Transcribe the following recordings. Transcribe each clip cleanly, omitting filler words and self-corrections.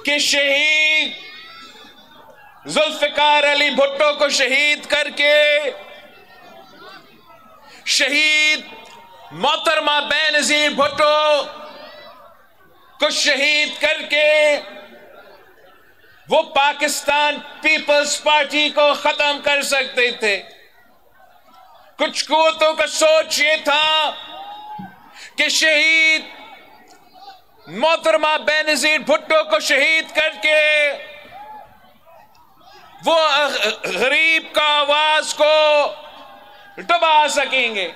کہ شہید ذوالفقار علی بھٹو کو شہید کر کے، شہید محترمہ بینظیر بھٹو کو شہید کر کے وہ پاکستان پیپلز پارٹی کو ختم کر سکتے تھے۔ کچھ قوتوں کا سوچ یہ تھا کہ شہید محترمہ بینظیر بھٹو کو شہید کر کے وہ غریب کا آواز کو دبا سکیں گے۔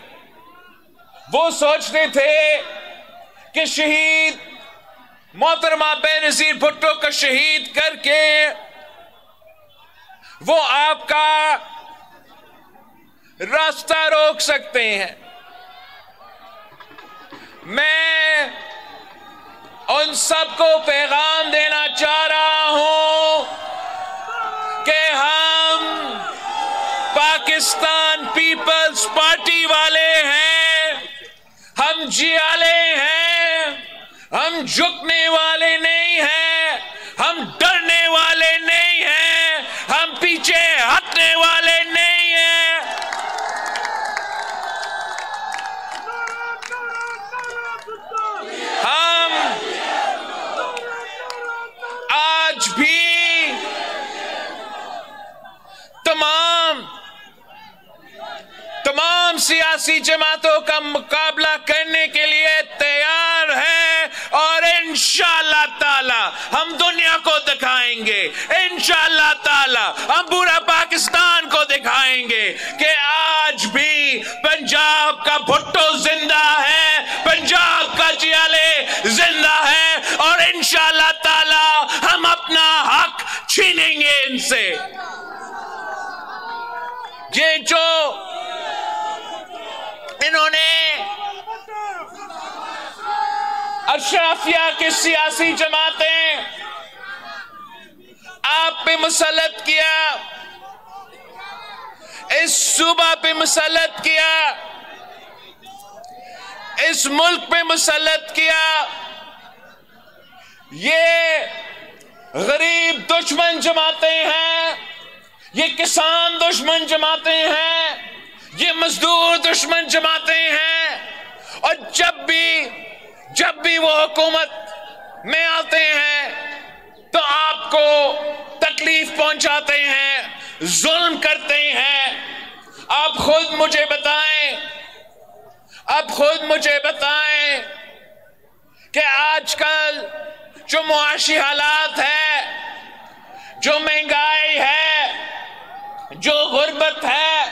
وہ سوچتے تھے کہ شہید محترمہ بینظیر بھٹو کو شہید کر کے وہ آپ کا راستہ روک سکتے ہیں۔ میں ان سب کو پیغام دینا چاہ رہا ہوں کہ ہم پاکستان پیپلز پارٹی والے ہیں، ہم جیالے ہیں، ہم جھکنے والے نہیں ہیں، ہم ڈرنے والے نہیں ہیں، ہم پیچھے ہٹنے والے نہیں ہیں۔ ہم آج بھی تمام سیاسی جماعتوں کا مقابلہ کرنے کے لیے تیار ہیں، اور انشاءاللہ تعالی ہم دنیا کو دکھائیں گے، انشاءاللہ تعالی ہم پورا پاکستان کو دکھائیں گے کہ آج بھی پنجاب کا بھٹو زندہ ہے، پنجاب کا جیالے زندہ ہے، اور انشاءاللہ تعالی ہم اپنا حق چھینیں گے ان سے۔ یہ جو انہوں نے اشرافیہ کی سیاسی جماعتیں آپ پہ مسلط کیا، اس صوبہ پہ مسلط کیا، اس ملک پہ مسلط کیا، یہ غریب دشمن جماعتیں ہیں، یہ کسان دشمن جماعتیں ہیں، یہ مزدور دشمن جماعتیں ہیں، اور جب بھی وہ حکومت میں آتے ہیں تو آپ کو تکلیف پہنچاتے ہیں، ظلم کرتے ہیں۔ آپ خود مجھے بتائیں کہ آج کل جو معاشی حالات ہے، جو مہنگائی ہے، جو غربت ہے،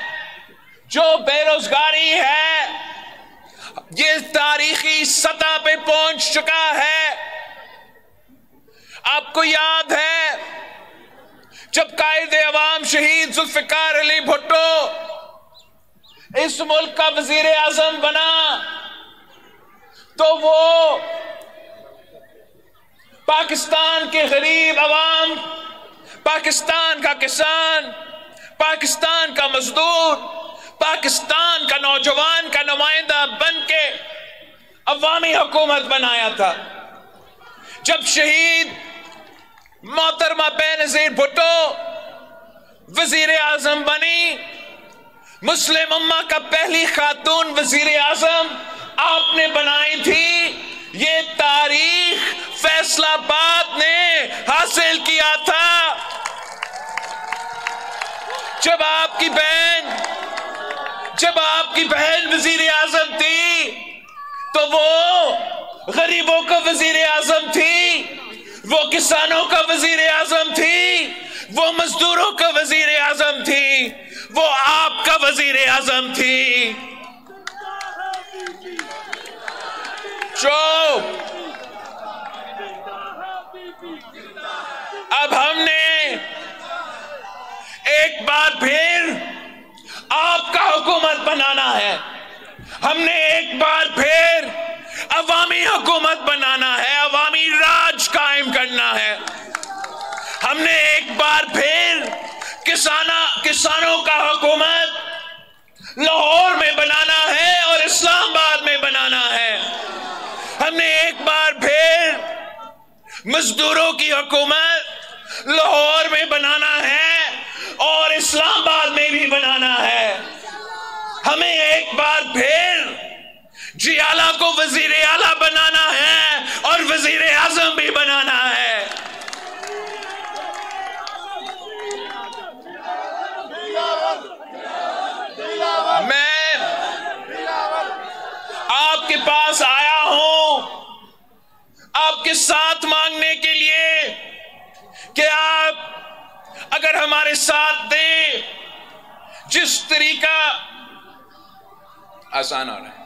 جو بے روزگاری ہے، یہ تاریخی سطح پہ پہنچ چکا ہے۔ آپ کو یاد ہے جب قائد عوام شہید ذوالفقار علی بھٹو اس ملک کا وزیر اعظم بنا تو وہ پاکستان کے غریب عوام، پاکستان کا کسان، پاکستان کا مزدور، پاکستان کا نوجوان کا نمائندہ بن کے عوامی حکومت بنایا تھا۔ جب شہید محترمہ بینظیر بھٹو وزیر اعظم بنی، مسلم امہ کا پہلی خاتون وزیر اعظم آپ نے بنائی تھی، یہ تاریخ فیصل آباد نے حاصل کیا تھا۔ جب آپ کی بہن وزیر اعظم تھی تو وہ غریبوں کا وزیر اعظم تھی، وہ کسانوں کا وزیر اعظم تھی، وہ مزدوروں کا وزیر اعظم تھی، وہ آپ کا وزیر اعظم تھی۔ اب ہم نے ایک بار پھر آپ کا حکومت بنانا ہے، ہم نے ایک بار پھر عوامی حکومت بنانا ہے، عوامی راج قائم کرنا ہے، ہم نے ایک بار پھر کسانوں کا حکومت لاہور میں بنانا ہے اور اسلام آباد میں بنانا ہے، ہم نے ایک بار پھر مزدوروں کی حکومت لاہور میں بنانا ہے اور اسلام آباد میں بھی بنانا ہے. ہمیں ایک بار پھر جیالہ کو وزیر اعلیٰ بنانا ہے اور وزیر اعظم بھی بنانا ہے. میں آپ کے پاس آیا ہوں آپ کے ساتھ مانگنے کے لیے کہ آپ اگر ہمارے ساتھ دیں. جس طریقہ آسان ہو رہا ہے.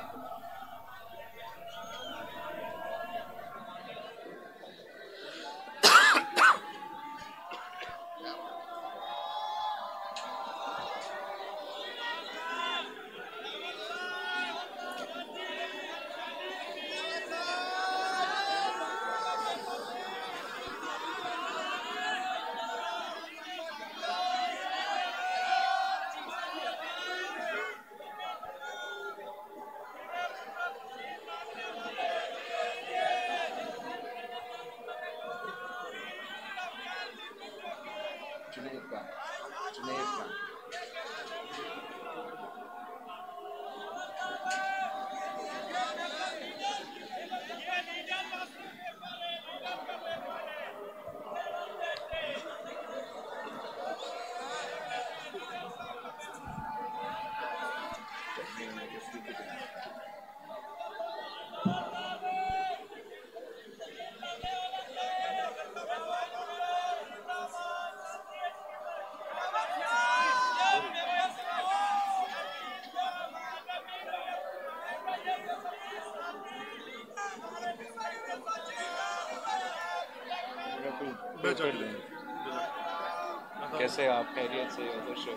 کیسے آپ خیریت سے ہو؟ خوش ہو؟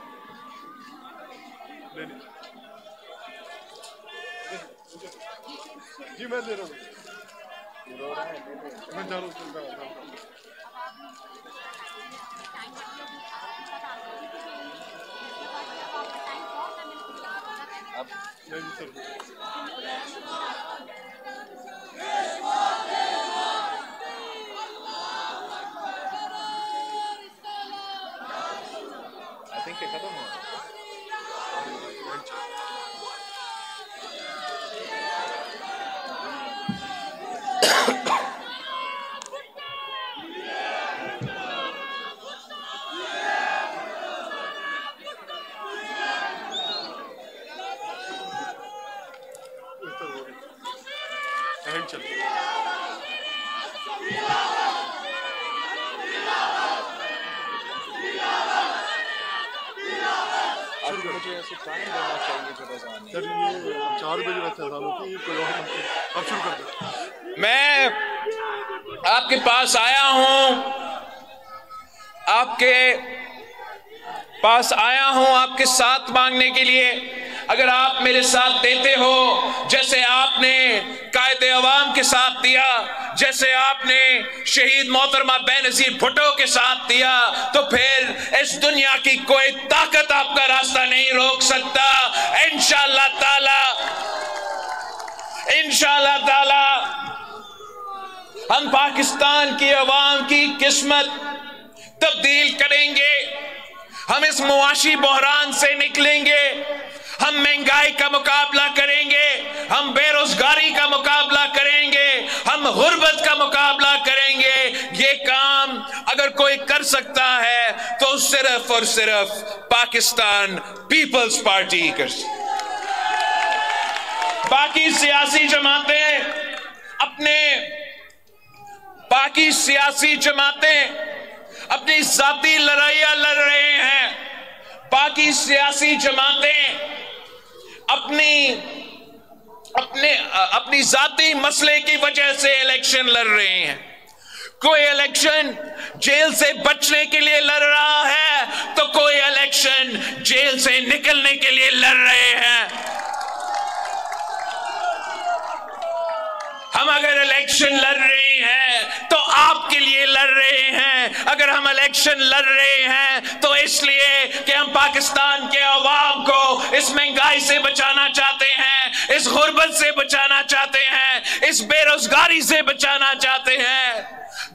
جی میں دے رہا ہوں. میں جا رہا ہوں. ختم ہو مجھے ایسے ٹائم دینا چاہیے جو رضان سر یہ 4 بجے وقت اذان ہوتی ہے. کوئی اور اب شروع کر دیں. میں آپ کے پاس آیا ہوں آپ کے ساتھ مانگنے کے لیے. اگر آپ میرے ساتھ دیتے ہو جیسے آپ نے قائد عوام کے ساتھ دیا, جیسے آپ نے شہید محترمہ بے نظیر بھٹو کے ساتھ دیا, تو پھر اس دنیا کی کوئی طاقت آپ کا راستہ نہیں روک سکتا. انشاءاللہ تعالی ہم پاکستان کی عوام کی قسمت تبدیل کریں گے. ہم اس معاشی بحران سے نکلیں گے. ہم مہنگائی کا مقابلہ کریں گے, ہم بے روزگاری کا مقابلہ کریں گے, ہم غربت کا مقابلہ کریں گے. یہ کام اگر کوئی کر سکتا ہے تو صرف اور صرف پاکستان پیپلز پارٹی کر سکتی. باقی سیاسی جماعتیں اپنی ذاتی لڑائیاں لڑ رہے ہیں. باقی سیاسی جماعتیں اپنی ذاتی مسئلے کی وجہ سے الیکشن لڑ رہے ہیں. کوئی الیکشن جیل سے بچنے کے لیے لڑ رہا ہے تو کوئی الیکشن جیل سے نکلنے کے لیے لڑ رہے ہیں. ہم اگر الیکشن لڑ رہے ہیں تو آپ کے لیے لڑ رہے ہیں. اگر ہم الیکشن لڑ رہے ہیں تو اس لیے کہ ہم پاکستان کے عوام کو اس مہنگائی سے بچانا چاہتے ہیں, اس غربت سے بچانا چاہتے ہیں, اس بے روزگاری سے بچانا چاہتے ہیں.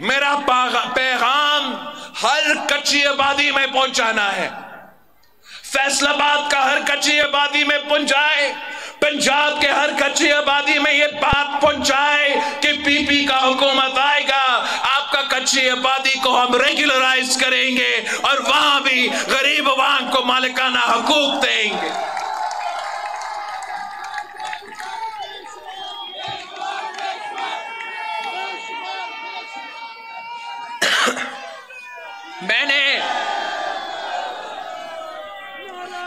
میرا پیغام ہر کچی آبادی میں پہنچانا ہے. فیصل آباد کا ہر کچی آبادی میں پہنچائے, پنجاب کے ہر کچی آبادی میں یہ بات پہنچائے کہ پی پی کا حکومت آئے گا, آپ کا کچی آبادی کو ہم ریگولرائز کریں گے اور وہاں بھی غریب عوام کو مالکانہ حقوق دیں گے. میں نے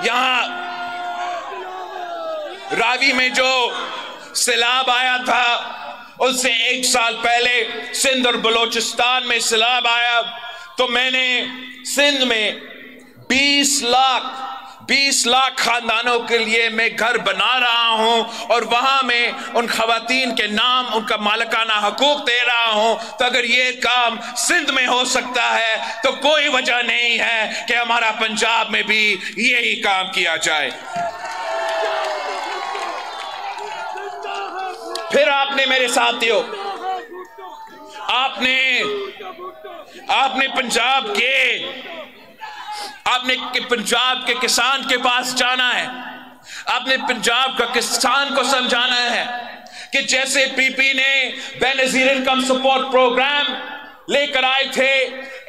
یہاں راوی میں جو سیلاب آیا تھا اس سے 1 سال پہلے سندھ اور بلوچستان میں سیلاب آیا, تو میں نے سندھ میں 20 لاکھ خاندانوں کے لیے میں گھر بنا رہا ہوں اور وہاں میں ان خواتین کے نام ان کا مالکانہ حقوق دے رہا ہوں. تو اگر یہ کام سندھ میں ہو سکتا ہے تو کوئی وجہ نہیں ہے کہ ہمارا پنجاب میں بھی یہی کام کیا جائے. پھر آپ نے میرے ساتھیوں, آپ نے پنجاب کے کسان کے پاس جانا ہے. آپ نے پنجاب کا کسان کو سمجھانا ہے کہ جیسے پی پی نے بے نظیر انکم سپورٹ پروگرام لے کر آئے تھے,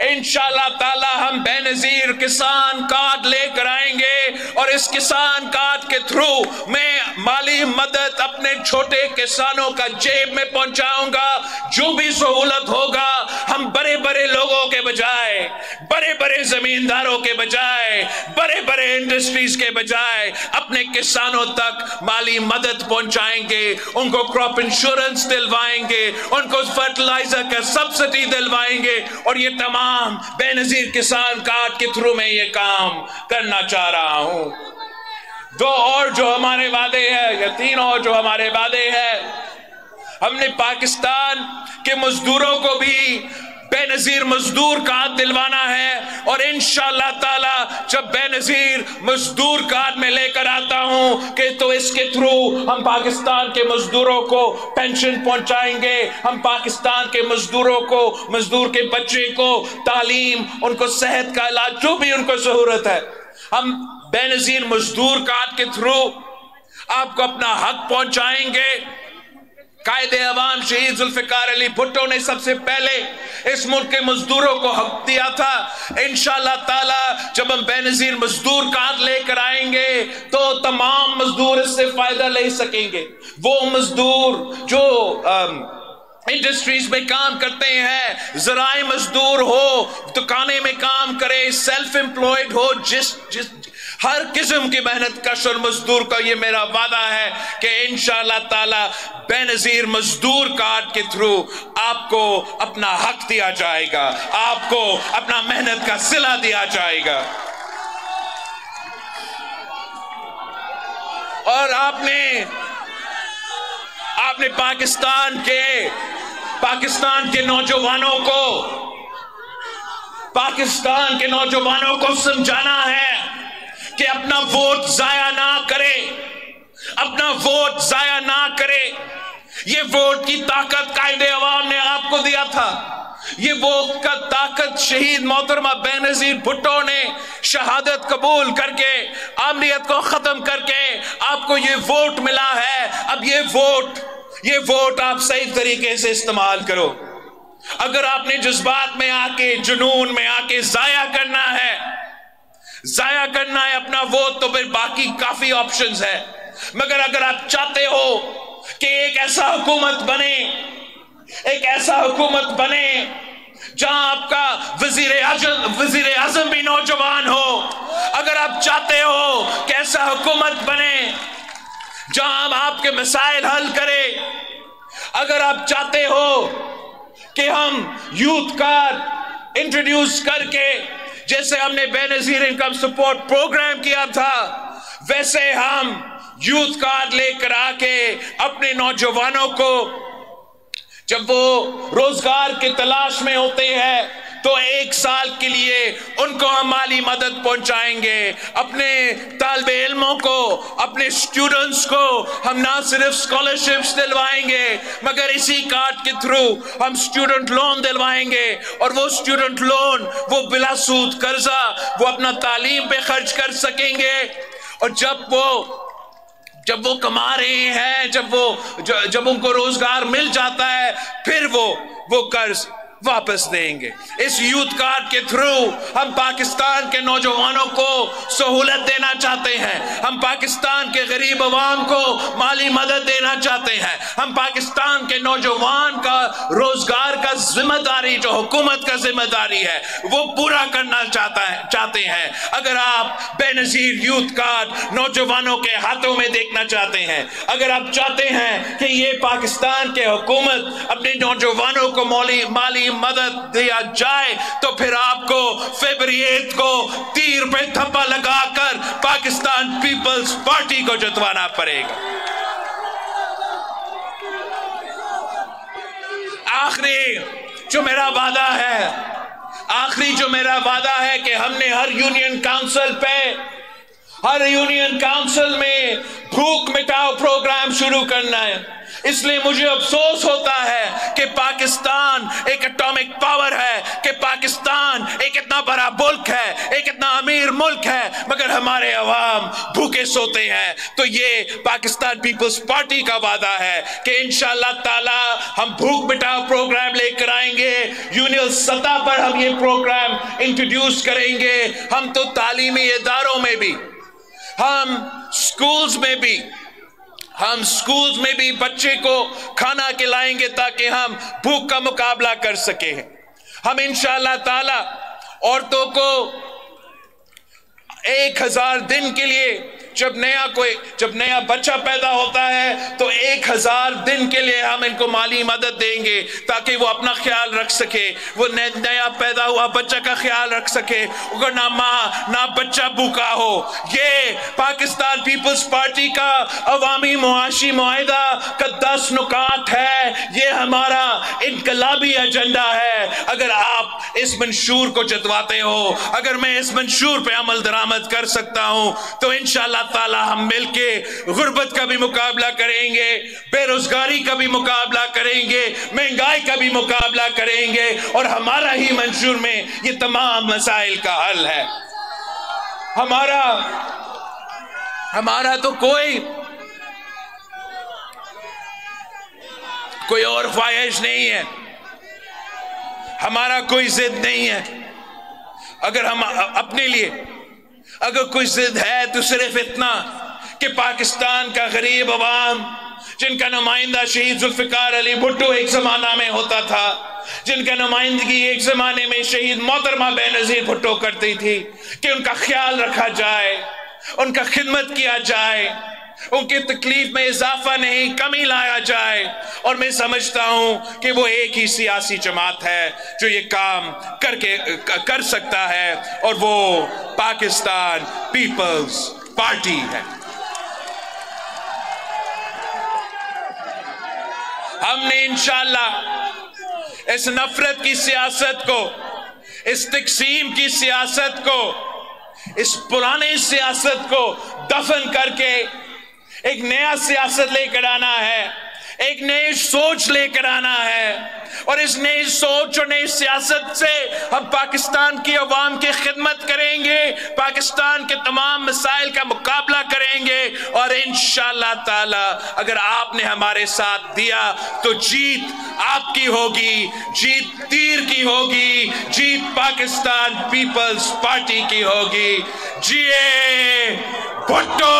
انشاءاللہ تعالی ہم بے نظیر کسان کارڈ لے کر آئیں گے اور اس کسان کارڈ کے تھرو میں مالی مدد اپنے چھوٹے کسانوں کا جیب میں پہنچاؤں گا. جو بھی سہولت ہوگا ہم بڑے بڑے لوگوں کے بجائے, بڑے بڑے زمینداروں کے بجائے, بڑے بڑے انڈسٹریز کے بجائے اپنے کسانوں تک مالی مدد پہنچائیں گے. ان کو کراپ انشورنس دلوائیں گے, ان کو فرٹیلائزر کا سبسڈی دلوائیں گے, اور یہ تمام بے نظیر کسان کارڈ کے تھرو میں یہ کام کرنا چاہ رہا ہوں. 2 اور جو ہمارے وعدے ہیں, یا 3 اور جو ہمارے وعدے ہیں, ہم نے پاکستان کے مزدوروں کو بھی بے نظیر مزدور کارڈ دلوانا ہے, اور انشاءاللہ تعالی جب بے نظیر مزدور کارڈ میں لے کر آتا ہوں کہ تو اس کے تھرو ہم پاکستان کے مزدوروں کو پینشن پہنچائیں گے, ہم پاکستان کے مزدوروں کو, مزدور کے بچے کو تعلیم, ان کو صحت کا علاج, جو بھی ان کو ضرورت ہے, ہم بے نظیر مزدور کارڈ کے تھرو آپ کو اپنا حق پہنچائیں گے. قائد عوام شہید ذوالفقار علی بھٹو نے سب سے پہلے اس ملک کے مزدوروں کو حق دیا تھا. انشاءاللہ تعالی جب ہم بے نظیر مزدور کارڈ لے کر آئیں گے تو تمام مزدور اس سے فائدہ لے سکیں گے. وہ مزدور جو انڈسٹریز میں کام کرتے ہیں, زراعی مزدور ہو, دکانے میں کام کرے, سیلف امپلائڈ ہو, جس ہر قسم کی محنت کش اور مزدور کا یہ میرا وعدہ ہے کہ انشاءاللہ تعالی بے نظیر مزدور کارڈ کے تھرو آپ کو اپنا حق دیا جائے گا, آپ کو اپنا محنت کا صلہ دیا جائے گا. اور آپ نے پاکستان کے نوجوانوں کو سمجھانا ہے کہ اپنا ووٹ ضائع نہ کرے. یہ ووٹ کی طاقت قائد عوام نے آپ کو دیا تھا. یہ ووٹ کا طاقت شہید محترمہ بے نظیر بھٹو نے شہادت قبول کر کے, عاملیت کو ختم کر کے آپ کو یہ ووٹ ملا ہے. اب یہ ووٹ آپ صحیح طریقے سے استعمال کرو. اگر آپ نے جذبات میں آ کے, جنون میں آ کے ضائع کرنا ہے اپنا ووٹ, تو پھر باقی کافی آپشنز ہے. مگر اگر آپ چاہتے ہو کہ ایک ایسا حکومت بنے جہاں آپ کا وزیر اعظم بھی نوجوان ہو, اگر آپ چاہتے ہو کہ ایسا حکومت بنے جہاں ہم آپ کے مسائل حل کرے, اگر آپ چاہتے ہو کہ ہم یوتھ کارڈ انٹروڈیوس کر کے, جیسے ہم نے بے نظیر انکم سپورٹ پروگرام کیا تھا, ویسے ہم یوتھ کارڈ لے کر آ کے اپنے نوجوانوں کو جب وہ روزگار کی تلاش میں ہوتے ہیں, تو 1 سال کے لیے ان کو ہم مالی مدد پہنچائیں گے. اپنے طالب علموں کو، اپنے اسٹوڈنٹس کو ہم نہ صرف اسکالرشپس دلوائیں گے مگر اسی کارڈ کے تھرو ہم اسٹوڈنٹ لون دلوائیں گے، اور وہ اسٹوڈنٹ لون وہ بلا سود قرضہ وہ اپنا تعلیم پہ خرچ کر سکیں گے. اور جب وہ کما رہے ہیں، جب ان کو روزگار مل جاتا ہے، پھر وہ قرض واپس دیں گے. اس یوتھ کارڈ کے تھرو ہم پاکستان کے نوجوانوں کو سہولت دینا چاہتے ہیں. ہم پاکستان کے غریب عوام کو مالی مدد دینا چاہتے ہیں. ہم پاکستان کے نوجوان کا روزگار کا ذمہ داری جو حکومت کا ذمہ داری ہے وہ پورا کرنا چاہتے ہیں. اگر آپ بے نظیر یوتھ کارڈ نوجوانوں کے ہاتھوں میں دیکھنا چاہتے ہیں، اگر آپ چاہتے ہیں کہ یہ پاکستان کے حکومت اپنے نوجوانوں کو مالی مدد دیا جائے، تو پھر آپ کو فیبری 8 کو تیر پہ تھپا لگا کر پاکستان پیپلز پارٹی کو جتوانا پڑے گا. آخری جو میرا وعدہ ہے کہ ہم نے ہر یونین کاؤنسل میں بھوک مٹاؤ پروگرام شروع کرنا ہے. اس لیے مجھے افسوس ہوتا ہے کہ پاکستان ایک اٹامک پاور ہے، کہ پاکستان ایک اتنا بڑا ملک ہے، ایک اتنا امیر ملک ہے، مگر ہمارے عوام بھوکے سوتے ہیں. تو یہ پاکستان پیپلز پارٹی کا وعدہ ہے کہ انشاءاللہ تعالی ہم بھوک مٹاؤ پروگرام لے کر آئیں گے. یونین سطح پر ہم یہ پروگرام انٹروڈیوس کریں گے. ہم تو تعلیمی اداروں میں بھی، ہم سکولز میں بھی بچے کو کھانا کھلائیں گے تاکہ ہم بھوک کا مقابلہ کر سکیں. ہم انشاءاللہ تعالی عورتوں کو 1000 دن کے لیے جب نیا بچہ پیدا ہوتا ہے تو 1000 دن کے لیے ہم ان کو مالی مدد دیں گے تاکہ وہ اپنا خیال رکھ سکے، وہ نیا پیدا ہوا بچہ کا خیال رکھ سکے، اگر نہ ماں نہ بچہ بھوکا ہو. یہ پاکستان پیپلز پارٹی کا عوامی معاشی معاہدہ کا 10 نکات ہے. یہ ہمارا انقلابی ایجنڈا ہے. اگر آپ اس منشور کو جتواتے ہو، اگر میں اس منشور پہ عمل درآمد کر سکتا ہوں، تو انشاءاللہ تعالی ہم مل کے غربت کا بھی مقابلہ کریں گے، بے روزگاری کا بھی مقابلہ کریں گے، مہنگائی کا بھی مقابلہ کریں گے، اور ہمارا ہی منشور میں یہ تمام مسائل کا حل ہے. ہمارا تو کوئی اور خواہش نہیں ہے، ہمارا کوئی ضد نہیں ہے. اگر ہم اپنے لیے اگر کوئی ضد ہے تو صرف اتنا کہ پاکستان کا غریب عوام جن کا نمائندہ شہید ذوالفقار علی بھٹو ایک زمانہ میں ہوتا تھا، جن کا نمائندگی ایک زمانے میں شہید محترمہ بے نظیر بھٹو کرتی تھی، کہ ان کا خیال رکھا جائے، ان کا خدمت کیا جائے، ان کی تکلیف میں اضافہ نہیں کمی لایا جائے. اور میں سمجھتا ہوں کہ وہ ایک ہی سیاسی جماعت ہے جو یہ کام کر سکتا ہے، اور وہ پاکستان پیپلز پارٹی ہے. ہم نے انشاءاللہ اس نفرت کی سیاست کو، اس تقسیم کی سیاست کو، اس پرانے سیاست کو دفن کر کے ایک نیا سیاست لے کر آنا ہے، ایک نئی سوچ لے کر آنا ہے. اور اس نئی سوچ اور نئی سیاست سے ہم پاکستان کی عوام کی خدمت کریں گے، پاکستان کے تمام مسائل کا مقابلہ کریں گے، اور انشاءاللہ تعالی اگر آپ نے ہمارے ساتھ دیا تو جیت آپ کی ہوگی، جیت تیر کی ہوگی، جیت پاکستان پیپلز پارٹی کی ہوگی. جیے بھٹو!